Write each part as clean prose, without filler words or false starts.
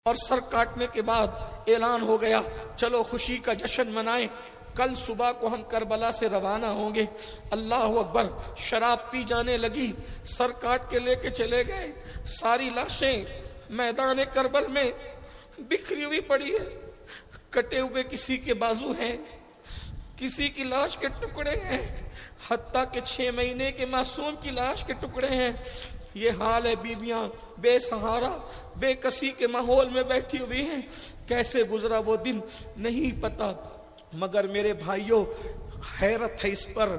اور سر کاٹنے کے بعد اعلان ہو گیا چلو خوشی کا جشن منائیں، کل صبح کو ہم کربلا سے روانہ ہوں گے۔ اللہ اکبر، شراب پی جانے لگی، سر کاٹ کے لے کے چلے گئے، ساری لاشیں میدان کربل میں بکھری ہوئی پڑی ہے، کٹے ہوئے کسی کے بازو ہیں، کسی کی لاش کے ٹکڑے ہیں، حتیٰ کہ 6 مہینے کے معصوم کی لاش کے ٹکڑے ہیں۔ یہ حال ہے، بیویاں بے سہارا بے کسی کے ماحول میں بیٹھی ہوئی ہیں۔ کیسے گزرا وہ دن نہیں پتا، مگر میرے بھائیوں حیرت ہے اس پر۔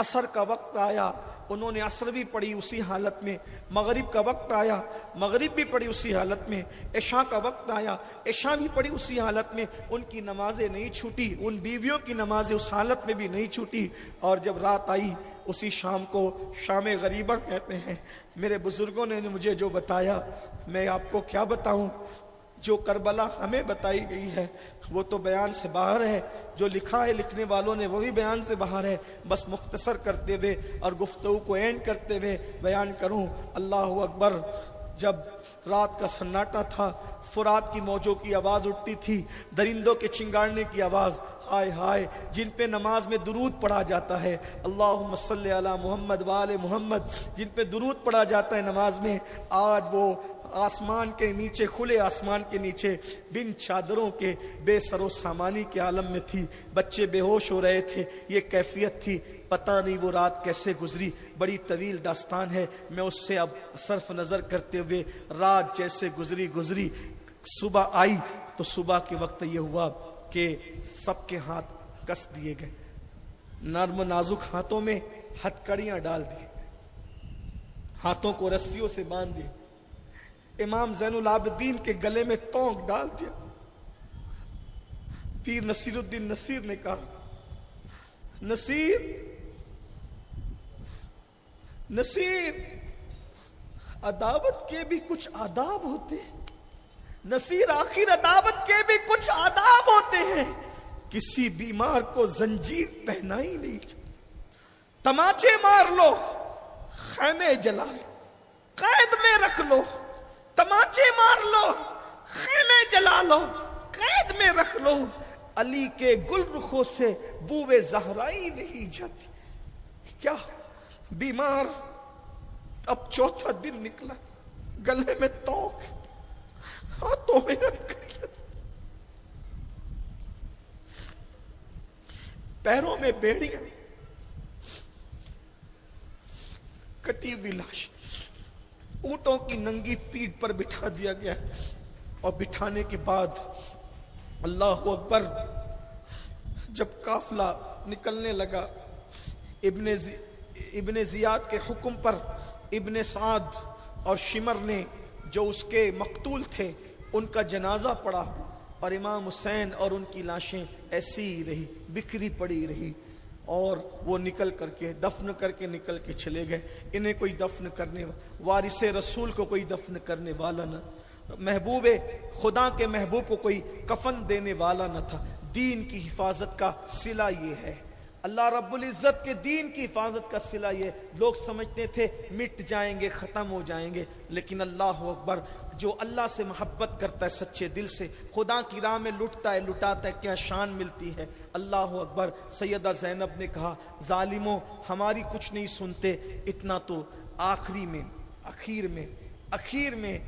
عصر کا وقت آیا، انہوں نے عصر بھی پڑھی اسی حالت میں، مغرب کا وقت آیا، مغرب بھی پڑھی اسی حالت میں، عشاء کا وقت آیا، عشاء بھی پڑھی اسی حالت میں۔ ان کی نمازیں نہیں چھوٹی، ان بیویوں کی نمازیں اس حالت میں بھی نہیں چھوٹی۔ اور جب رات آئی اسی شام کو، شام غریبہ کہتے ہیں، میرے بزرگوں نے مجھے جو بتایا میں آپ کو کیا بتاؤں۔ جو کربلا ہمیں بتائی گئی ہے وہ تو بیان سے باہر ہے، جو لکھا ہے لکھنے والوں نے وہ بھی بیان سے باہر ہے۔ بس مختصر کرتے ہوئے اور گفتگو کو اینڈ کرتے ہوئے بیان کروں۔ اللہ اکبر، جب رات کا سناٹا تھا، فرات کی موجوں کی آواز اٹھتی تھی، درندوں کے چنگاڑنے کی آواز، ہائے ہائے، جن پہ نماز میں درود پڑھا جاتا ہے، اللہم صلی علی محمد وآل محمد، جن پہ درود پڑھا جاتا ہے نماز میں، آج وہ آسمان کے نیچے، کھلے آسمان کے نیچے بن چادروں کے بے سر و سامانی کے عالم میں تھی، بچے بے ہوش ہو رہے تھے، یہ کیفیت تھی۔ پتہ نہیں وہ رات کیسے گزری، بڑی طویل داستان ہے، میں اس سے اب صرف نظر کرتے ہوئے رات جیسے گزری، صبح آئی تو صبح کے وقت یہ ہوا کہ سب کے ہاتھ کس دیے گئے، نرم نازک ہاتھوں میں ہتکڑیاں ڈال دی، ہاتھوں کو رسیوں سے باندھ دی، امام زین العابدین کے گلے میں تونک ڈال دیا۔ پیر نصیر الدین نصیر نے کہا، نصیر، عداوت کے بھی کچھ آداب ہوتے ہیں، نصیر آخر عداوت کے بھی کچھ آداب ہوتے ہیں، کسی بیمار کو زنجیر پہنائی نہیں جاتی، تماچے مار لو، خیمے جلا لو، قید میں رکھ لو، تماچے مار لو، خیمے جلا لو، قید میں رکھ لو، علی کے گل رخوں سے بوئے زہرائی نہیں جاتی۔ کیا بیمار اب چوتھا دن نکلا، گلے میں توک، ہاتھوں میں ہتکڑیاں، پیروں میں بیڑیاں، کٹی ہوئی لاش، اونٹوں کی ننگی پیٹھ پر بٹھا دیا گیا، اور بٹھانے کے بعد اللہ اکبر، جب قافلہ نکلنے لگا، ابن زیاد کے حکم پر ابن سعد اور شمر نے جو اس کے مقتول تھے ان کا جنازہ پڑھا، اور امام حسین اور ان کی لاشیں ایسی ہی رہی، بکھری پڑی رہی، اور وہ نکل کر کے دفن کر کے نکل کے چلے گئے۔ انہیں کوئی دفن کرنے، وارث رسول کو کوئی دفن کرنے والا نہ، محبوب خدا کے محبوب کو کوئی کفن دینے والا نہ تھا۔ دین کی حفاظت کا صلہ یہ ہے، اللہ رب العزت کے دین کی حفاظت کا صلہ یہ۔ لوگ سمجھتے تھے مٹ جائیں گے، ختم ہو جائیں گے، لیکن اللہ اکبر، جو اللہ سے محبت کرتا ہے سچے دل سے، خدا کی راہ میں لٹتا ہے، لٹاتا ہے، کیا شان ملتی ہے۔ اللہ اکبر۔ سیدہ زینب نے کہا، ظالموں ہماری کچھ نہیں سنتے، اتنا تو اخیر میں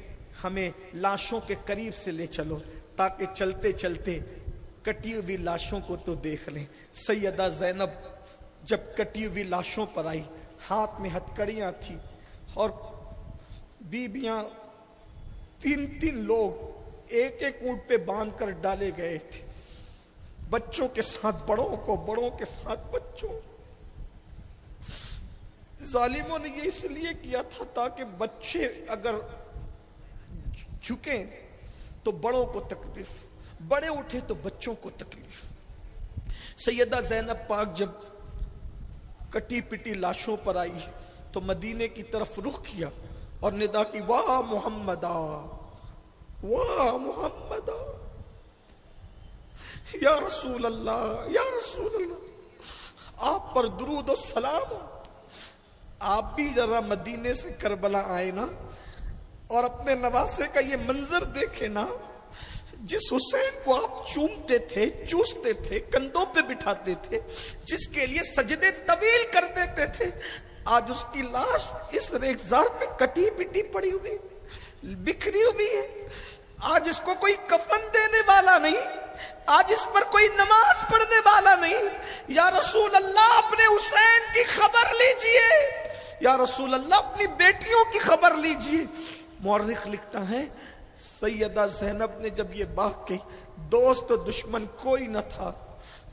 ہمیں لاشوں کے قریب سے لے چلو، تاکہ چلتے چلتے کٹی ہوئی لاشوں کو تو دیکھ لیں۔ سیدہ زینب جب کٹی ہوئی لاشوں پر آئی، ہاتھ میں ہتکڑیاں تھی، اور بیبیاں 3 لوگ ایک اونٹ پہ باندھ کر ڈالے گئے تھے، بچوں کے ساتھ بڑوں کو، بڑوں کے ساتھ بچوں۔ ظالموں نے یہ اس لیے کیا تھا تاکہ بچے اگر جھکیں تو بڑوں کو تکلیف، بڑے اٹھے تو بچوں کو تکلیف۔ سیدہ زینب پاک جب کٹی پٹی لاشوں پر آئی تو مدینے کی طرف رخ کیا اور ندا کی، واہ محمدا، واہ محمدا، یا رسول اللہ، یا رسول اللہ، آپ پر درود و سلام ہو۔ آپ بھی ذرا مدینے سے کربلا آئے نا، اور اپنے نواسے کا یہ منظر دیکھے نا، جس حسین کو آپ چومتے تھے, چوستے تھے, کندھوں پہ بٹھاتے تھے, جس کے لیے سجدے طویل کر دیتے تھے, آج اس کی لاش اس ریگزار پہ کٹی پٹی پڑی ہوئی, بکھری ہوئی ہے. آج اس کو کوئی کفن دینے والا نہیں, آج اس پر کوئی نماز پڑھنے والا نہیں. یا رسول اللہ اپنے حسین کی خبر لیجئے, یا رسول اللہ اپنی بیٹیوں کی خبر لیجئے. مورخ لکھتا ہے سیدہ زینب نے جب یہ بات کہی, دوست و دشمن کوئی نہ تھا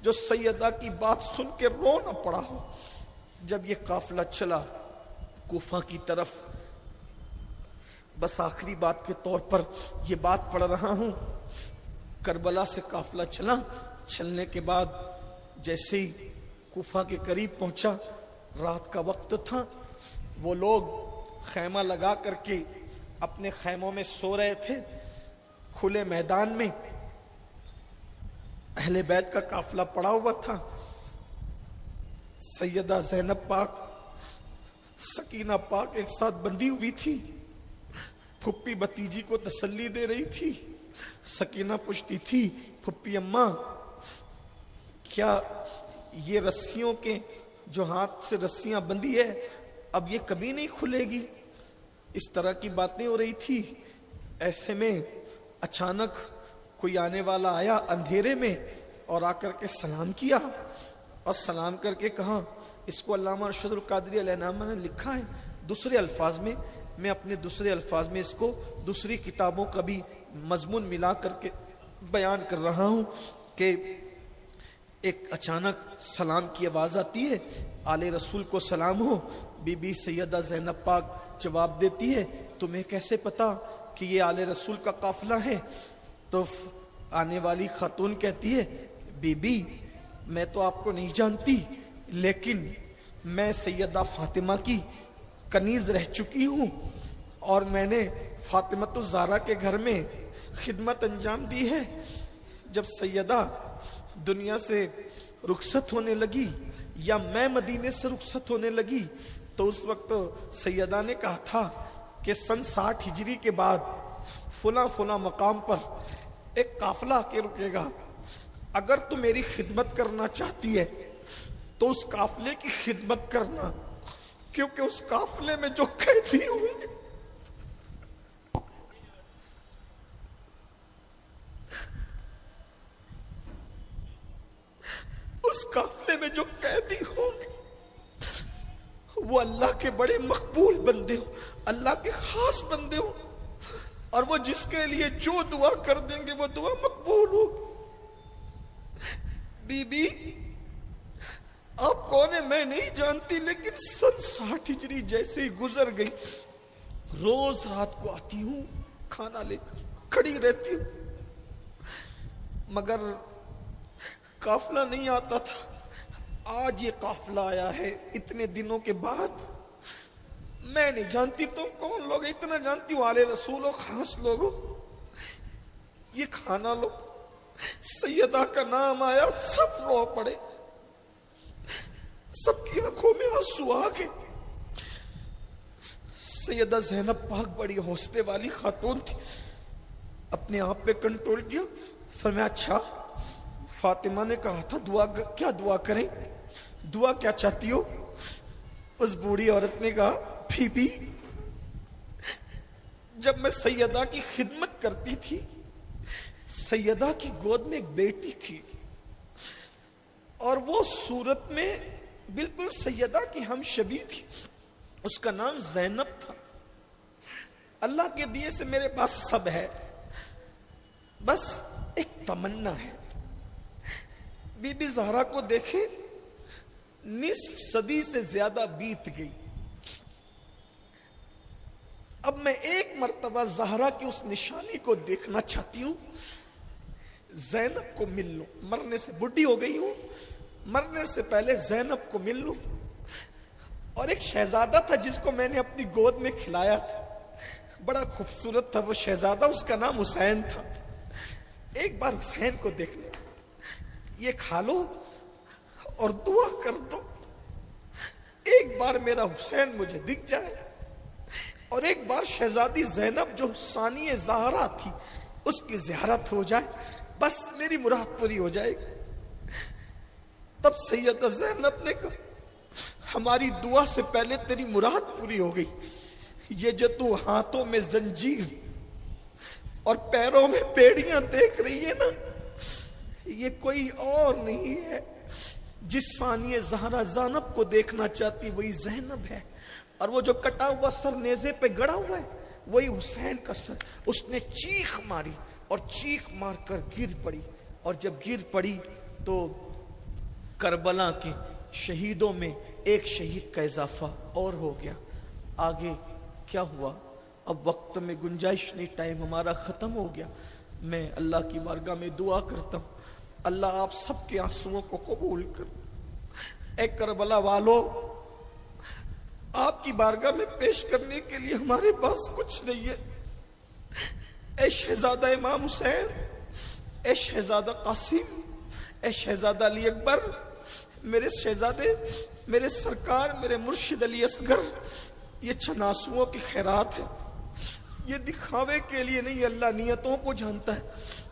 جو سیدہ کی بات سن کے رو نہ پڑا ہو. جب یہ قافلہ چلا کوفہ کی طرف, بس آخری بات کے طور پر یہ بات پڑھ رہا ہوں, کربلا سے قافلہ چلا, چلنے کے بعد جیسے ہی کوفہ کے قریب پہنچا, رات کا وقت تھا, وہ لوگ خیمہ لگا کر کے اپنے خیموں میں سو رہے تھے. کھلے میدان میں اہل بیت کا قافلہ پڑا ہوا تھا. سیدہ زینب پاک, سکینہ پاک ایک ساتھ بندھی ہوئی تھی. پھپھی بھتیجی کو تسلی دے رہی تھی. سکینہ پوچھتی تھی, پھپھی اماں کیا یہ رسیوں کے جو ہاتھ سے رسیاں بندھی ہے اب یہ کبھی نہیں کھلے گی؟ اس طرح کی باتیں ہو رہی تھی. ایسے میں اچانک کوئی آنے والا آیا اندھیرے میں اور آ کر کے سلام کیا, اور سلام کر کے کہا, اس کو علامہ ارشد القادری علیہ نامہ نے لکھا ہے دوسرے الفاظ میں, میں اپنے دوسرے الفاظ میں اس کو دوسری کتابوں کا بھی مضمون ملا کر کے بیان کر رہا ہوں کہ ایک اچانک سلام کی آواز آتی ہے, آل رسول کو سلام ہو. بی بی سیدہ زینب پاک جواب دیتی ہے, تمہیں کیسے پتا کہ یہ آل رسول کا قافلہ ہے؟ تو آنے والی خاتون کہتی ہے, بی بی میں تو آپ کو نہیں جانتی, لیکن میں سیدہ فاطمہ کی کنیز رہ چکی ہوں, اور میں نے فاطمۃ الزہرا کے گھر میں خدمت انجام دی ہے. جب سیدہ دنیا سے رخصت ہونے لگی یا میں مدینے سے رخصت ہونے لگی تو اس وقت سیدہ نے کہا تھا کہ سن 60 ہجری کے بعد فلاں فلاں مقام پر ایک قافلہ کے رکے گا, اگر تو میری خدمت کرنا چاہتی ہے تو اس قافلے کی خدمت کرنا, کیونکہ اس قافلے میں جو قیدی ہوں گے اس قافلے میں جو قیدی ہوں گے وہ اللہ کے بڑے مقبول بندے ہوں, اللہ کے خاص بندے ہوں, اور وہ جس کے لیے جو دعا کر دیں گے وہ دعا مقبول ہو. بی بی آپ کون ہیں میں نہیں جانتی, لیکن سن 60 ہجری جیسے ہی گزر گئی, روز رات کو آتی ہوں, کھانا لے کر کھڑی رہتی ہوں, مگر قافلہ نہیں آتا تھا. آج یہ قافلہ آیا ہے اتنے دنوں کے بعد. میں نہیں جانتی تم کون لوگ, اتنا جانتی ہوں آل رسول ہو, خاص لوگ ہو. یہ کھانا لو. سیدہ کا نام آیا, سب رو پڑے, سب کی آنکھوں میں آنسو آ گئے. سیدہ زینب پاک بڑی حوصلے والی خاتون تھی, اپنے آپ پہ کنٹرول کیا. فرمایا اچھا, فاطمہ نے کہا تھا دعا کیا دعا کریں, دعا کیا چاہتی ہو؟ اس بوڑھی عورت نے کہا بی بی جب میں سیدہ کی خدمت کرتی تھی, سیدہ کی گود میں ایک بیٹی تھی, اور وہ صورت میں بالکل سیدہ کی ہم شبیہ تھی, اس کا نام زینب تھا. اللہ کے دیے سے میرے پاس سب ہے, بس ایک تمنا ہے. بی بی زہرا کو دیکھے, نصف صدی سے زیادہ بیت گئی. اب میں ایک مرتبہ زہرا کی اس نشانی کو دیکھنا چاہتی ہوں, زینب کو مل لوں. مرنے سے بڈھی ہو گئی ہوں, مرنے سے پہلے زینب کو مل لوں. اور ایک شہزادہ تھا جس کو میں نے اپنی گود میں کھلایا تھا, بڑا خوبصورت تھا وہ شہزادہ, اس کا نام حسین تھا. ایک بار حسین کو دیکھ لو, یہ کھا لو اور دعا کر دو. ایک بار میرا حسین مجھے دکھ جائے, اور ایک بار شہزادی زینب جو ثانی زہرا تھی, اس کی زیارت ہو جائے، بس میری مراد پوری ہو جائے گی۔ تب سیدہ زینب نے کہا ہماری دعا سے پہلے تیری مراد پوری ہو گئی، یہ جو تو ہاتھوں میں زنجیر اور پیروں میں بیڑیاں دیکھ رہی ہے نا، یہ کوئی اور نہیں ہے۔ جس ثانیہ زہرا زینب کو دیکھنا چاہتی وہی زینب ہے، اور وہ جو کٹا ہوا سر نیزے پہ گڑا ہوا ہے وہی حسین کا سر۔ اس نے چیخ ماری اور چیخ مار کر گر پڑی، اور جب گر پڑی تو کربلا کے شہیدوں میں ایک شہید کا اضافہ اور ہو گیا۔ آگے کیا ہوا اب وقت میں گنجائش نہیں، ٹائم ہمارا ختم ہو گیا۔ میں اللہ کی بارگاہ میں دعا کرتا ہوں اللہ آپ سب کے آنسوؤں کو قبول کر۔ اے کربلا والو، آپ کی بارگاہ میں پیش کرنے کے لیے ہمارے پاس کچھ نہیں ہے۔ اے شہزادہ امام حسین، اے شہزادہ قاسم، اے شہزادہ علی اکبر، میرے شہزادے، میرے سرکار، میرے مرشد علی اصغر، یہ چند آنسوؤں کی خیرات ہے، یہ دکھاوے کے لیے نہیں، اللہ نیتوں کو جانتا ہے۔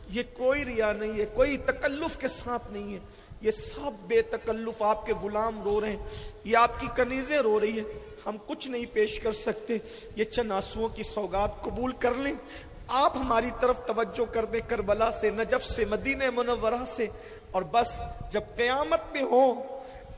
یہ کوئی ریا نہیں ہے، کوئی تکلف کے ساتھ نہیں ہے، یہ سب بے تکلف آپ کے غلام رو رہے ہیں، یہ آپ کی کنیزیں رو رہی ہیں۔ ہم کچھ نہیں پیش کر سکتے، یہ چند آنسوؤں کی سوغات قبول کر لیں۔ آپ ہماری طرف توجہ کر دیں، کربلا سے، نجف سے، مدینہ منورہ سے، اور بس جب قیامت میں ہو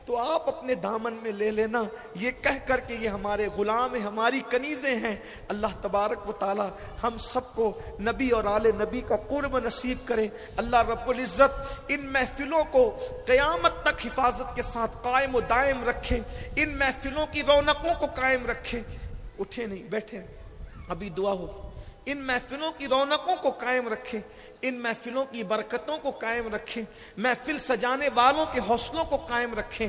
تو آپ اپنے دامن میں لے لینا، یہ کہہ کر کہ یہ ہمارے غلام ہیں، ہماری کنیزیں ہیں۔ اللہ تبارک و تعالی ہم سب کو نبی اور آل نبی کا قرب نصیب کرے۔ اللہ رب العزت ان محفلوں کو قیامت تک حفاظت کے ساتھ قائم و دائم رکھے، ان محفلوں کی رونقوں کو قائم رکھے۔ اٹھے نہیں، بیٹھے، ابھی دعا ہو۔ ان محفلوں کی رونقوں کو قائم رکھے، ان محفلوں کی برکتوں کو قائم رکھیں، محفل سجانے والوں کے حوصلوں کو قائم رکھیں۔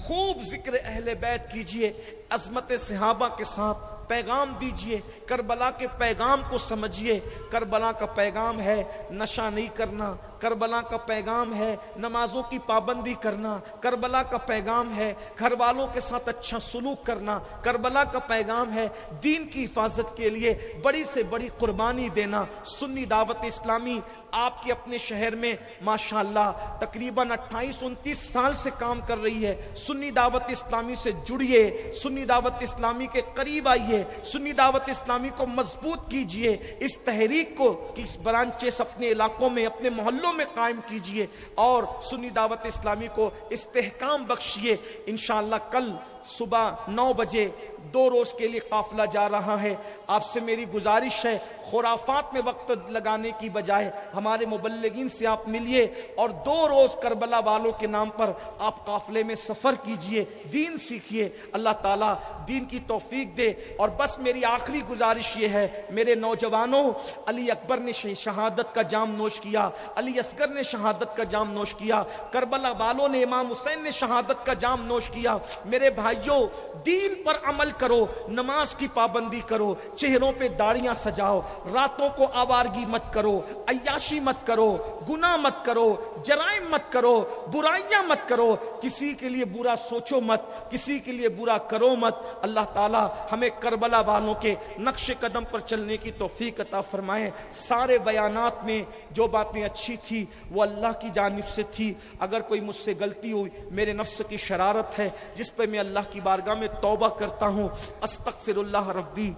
خوب ذکر اہل بیت کیجئے، عظمت صحابہ کے ساتھ پیغام دیجئے، کربلا کے پیغام کو سمجھیے۔ کربلا کا پیغام ہے نشہ نہیں کرنا، کربلا کا پیغام ہے نمازوں کی پابندی کرنا، کربلا کا پیغام ہے گھر والوں کے ساتھ اچھا سلوک کرنا، کربلا کا پیغام ہے دین کی حفاظت کے لیے بڑی سے بڑی قربانی دینا۔ سنی دعوت اسلامی آپ کے اپنے شہر میں ماشاءاللہ تقریباً 28-29 سال سے کام کر رہی ہے۔ سنی دعوت اسلامی سے جڑیے، سنی دعوت اسلامی کے قریب آئیے، سنی دعوت اسلامی کو مضبوط کیجئے، اس تحریک کو کس برانچز اپنے علاقوں میں، اپنے محلوں میں قائم کیجئے، اور سنی دعوت اسلامی کو استحکام بخشیے۔ انشاءاللہ کل صبح 9 بجے 2 روز کے لیے قافلہ جا رہا ہے۔ آپ سے میری گزارش ہے خرافات میں وقت لگانے کی بجائے ہمارے مبلغین سے آپ ملیے، اور 2 روز کربلا والوں کے نام پر آپ قافلے میں سفر کیجئے، دین سیکھیے۔ اللہ تعالیٰ دین کی توفیق دے۔ اور بس میری آخری گزارش یہ ہے میرے نوجوانوں، علی اکبر نے شہادت کا جام نوش کیا، علی اصغر نے شہادت کا جام نوش کیا، کربلا والوں نے، امام حسین نے شہادت کا جام نوش کیا۔ میرے بھائیوں، دین پر عمل کرو، نماز کی پابندی کرو، چہروں پہ داڑیاں سجاؤ، راتوں کو آوارگی مت کرو، عیاشی مت کرو، گناہ مت کرو، جرائم مت کرو، برائیاں مت کرو، کسی کے لیے برا سوچو مت، کسی کے لیے برا کرو مت۔ اللہ تعالی ہمیں کربلا والوں کے نقش قدم پر چلنے کی توفیق عطا فرمائے۔ سارے بیانات میں جو باتیں اچھی تھی وہ اللہ کی جانب سے تھی، اگر کوئی مجھ سے غلطی ہوئی میرے نفس کی شرارت ہے جس پہ میں اللہ کی بارگاہ میں توبہ کرتا ہوں۔ استغفر اللہ ربی